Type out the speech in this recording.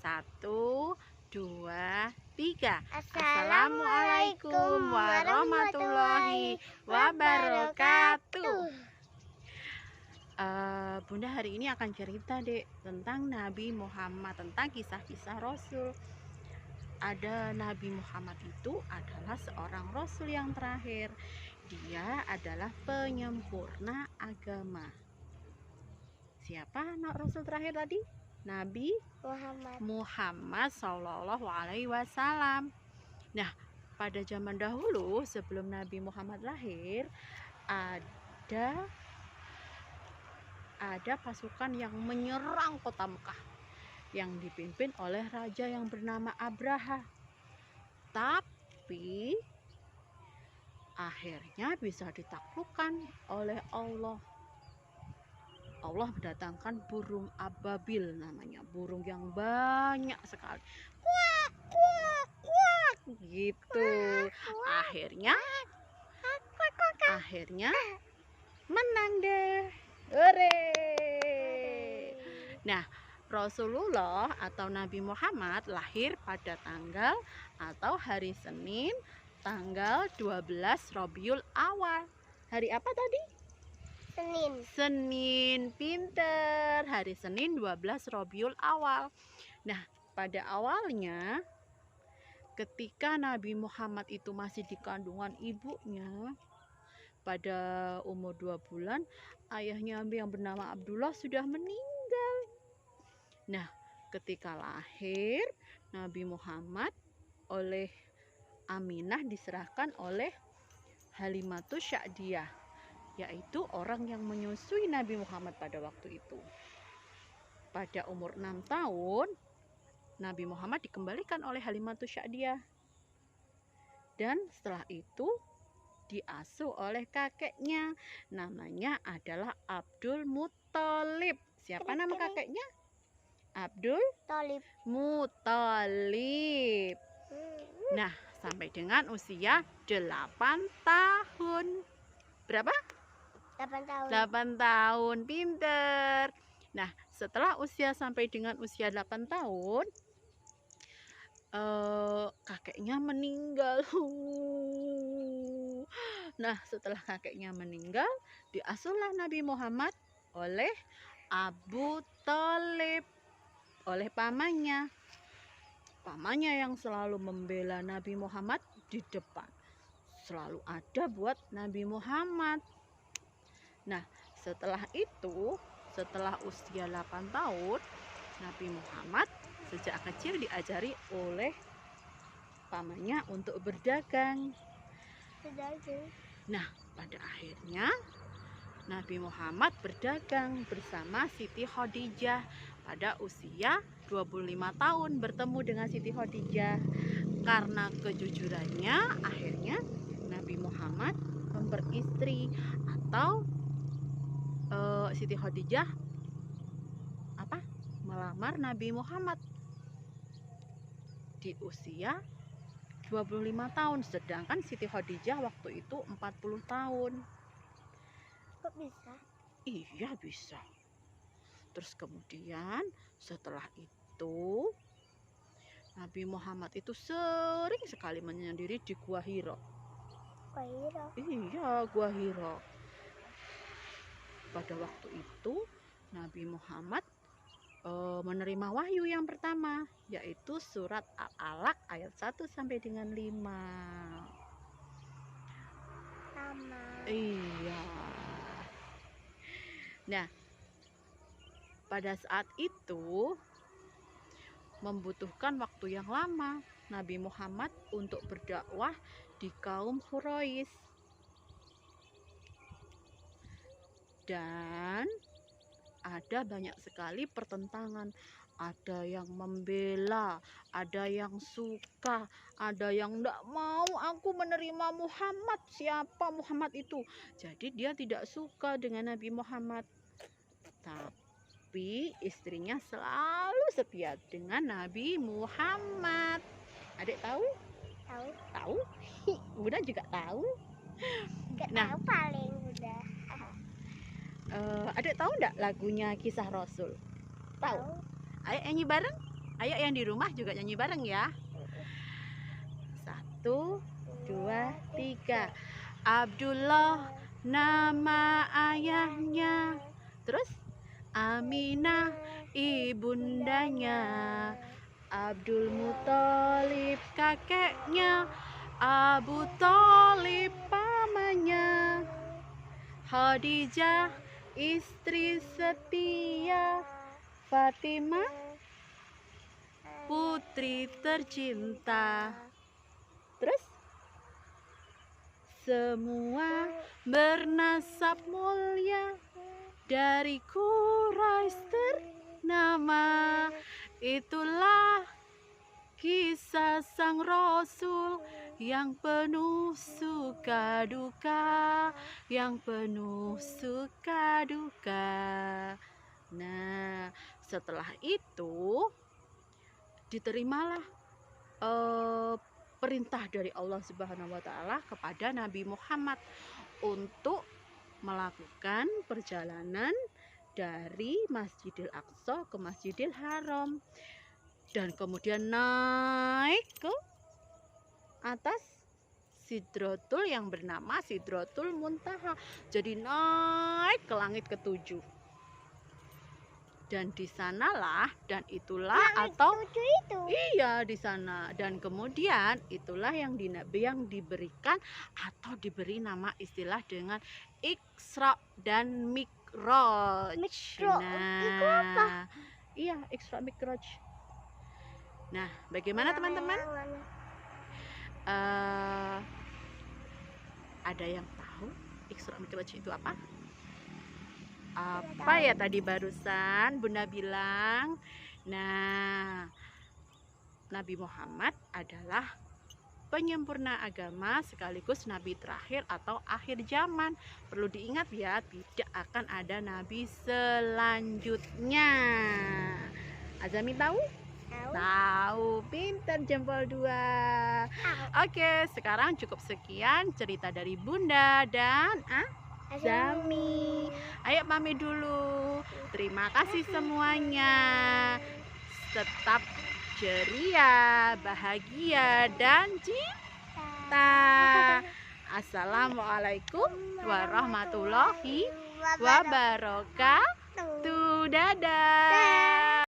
1, 2, 3. Assalamualaikum warahmatullahi wabarakatuh. Bunda hari ini akan cerita dek tentang Nabi Muhammad, tentang kisah-kisah Rasul. Ada Nabi Muhammad itu adalah seorang Rasul yang terakhir. Dia adalah penyempurna agama. Siapa anak Rasul terakhir tadi? Nabi Muhammad Sallallahu Alaihi Wasallam. Nah, pada zaman dahulu sebelum Nabi Muhammad lahir, ada pasukan yang menyerang kota Mekah yang dipimpin oleh raja yang bernama Abraha. Tapi akhirnya bisa ditaklukkan oleh Allah. Allah mendatangkan burung ababil namanya, burung yang banyak sekali. Kuak, kuak, kuak, gitu. Akhirnya menang deh. Hore. Nah, Rasulullah atau Nabi Muhammad lahir pada tanggal atau hari Senin tanggal 12 Rabiul Awal. Hari apa tadi? Senin, pinter. Hari Senin 12 Rabiul Awal. Nah, pada awalnya ketika Nabi Muhammad itu masih di kandungan ibunya, pada umur 2 bulan, ayahnya yang bernama Abdullah sudah meninggal. Nah, ketika lahir, Nabi Muhammad oleh Aminah diserahkan oleh Halimatus Sya'diyah, yaitu orang yang menyusui Nabi Muhammad pada waktu itu. Pada umur 6 tahun, Nabi Muhammad dikembalikan oleh Halimatus Sya'diyah. Dan setelah itu diasuh oleh kakeknya, namanya adalah Abdul Muthalib. Siapa nama kakeknya? Abdul Muthalib. Nah, sampai dengan usia 8 tahun. Berapa? 8 tahun, pinter. Nah, setelah sampai dengan usia 8 tahun, kakeknya meninggal. Nah, setelah kakeknya meninggal, diasuhlah Nabi Muhammad oleh Abu Thalib, oleh pamannya. Pamannya yang selalu membela Nabi Muhammad di depan, selalu ada buat Nabi Muhammad. Nah, setelah itu, setelah usia 8 tahun, Nabi Muhammad sejak kecil diajari oleh pamannya untuk berdagang. Nah, pada akhirnya Nabi Muhammad berdagang bersama Siti Khadijah pada usia 25 tahun, bertemu dengan Siti Khadijah. Karena kejujurannya, akhirnya Nabi Muhammad memperistri atau Siti Khadijah melamar Nabi Muhammad di usia 25 tahun, sedangkan Siti Khadijah waktu itu 40 tahun. Kok bisa? Iya, bisa. Terus kemudian setelah itu Nabi Muhammad itu sering sekali menyendiri di Gua Hira. Iya, Gua Hira. Pada waktu itu Nabi Muhammad menerima wahyu yang pertama, yaitu surat Al-Alaq ayat 1 sampai dengan 5. Iya. Nah, pada saat itu membutuhkan waktu yang lama Nabi Muhammad untuk berdakwah di kaum Quraisy. Dan ada banyak sekali pertentangan. Ada yang membela, ada yang suka, ada yang tidak mau, aku menerima Muhammad. Siapa Muhammad itu? Jadi dia tidak suka dengan Nabi Muhammad. Tapi istrinya selalu setia dengan Nabi Muhammad. Adik tahu? Tahu? Bunda juga tahu. Nah, tahu paling udah. Adik tahu enggak lagunya Kisah Rasul? Tahu? Ayo nyanyi bareng. Ayo yang di rumah juga nyanyi bareng ya. 1, 2, 3. Abdullah nama ayahnya. Terus Aminah ibundanya. Abdul Muthalib kakeknya. Abu Thalib pamannya. Khadijah istri setia. Fatimah putri tercinta. Terus semua bernasab mulia dari Quraisy ternama. Itulah kisah sang Rasul yang penuh suka duka, yang penuh suka duka. Nah, setelah itu diterimalah perintah dari Allah Subhanahu wa Ta'ala kepada Nabi Muhammad untuk melakukan perjalanan dari Masjidil Aqsa ke Masjidil Haram, dan kemudian naik ke atas Sidratul yang bernama Sidratul Muntaha. Jadi naik ke langit ke-7. Dan di sanalah dan itulah atau itu. iya di sana, dan kemudian itulah yang diberikan atau diberi nama istilah dengan Isra dan Mi'raj. Itu apa? Iya, Isra Mi'raj. Nah, bagaimana teman-teman? Ada yang tahu Isra Mi'raj itu apa? Apa ya tadi barusan Bunda bilang? Nah, Nabi Muhammad adalah penyempurna agama sekaligus nabi terakhir atau akhir zaman. Perlu diingat ya, tidak akan ada nabi selanjutnya. Azami tahu? Tahu, pintar, jempol 2. Oke, sekarang cukup sekian cerita dari Bunda dan Azami. Ayo pamit dulu. Terima kasih semuanya. Tetap ceria, bahagia, dan cinta. Assalamualaikum warahmatullahi wabarakatuh. Dadah.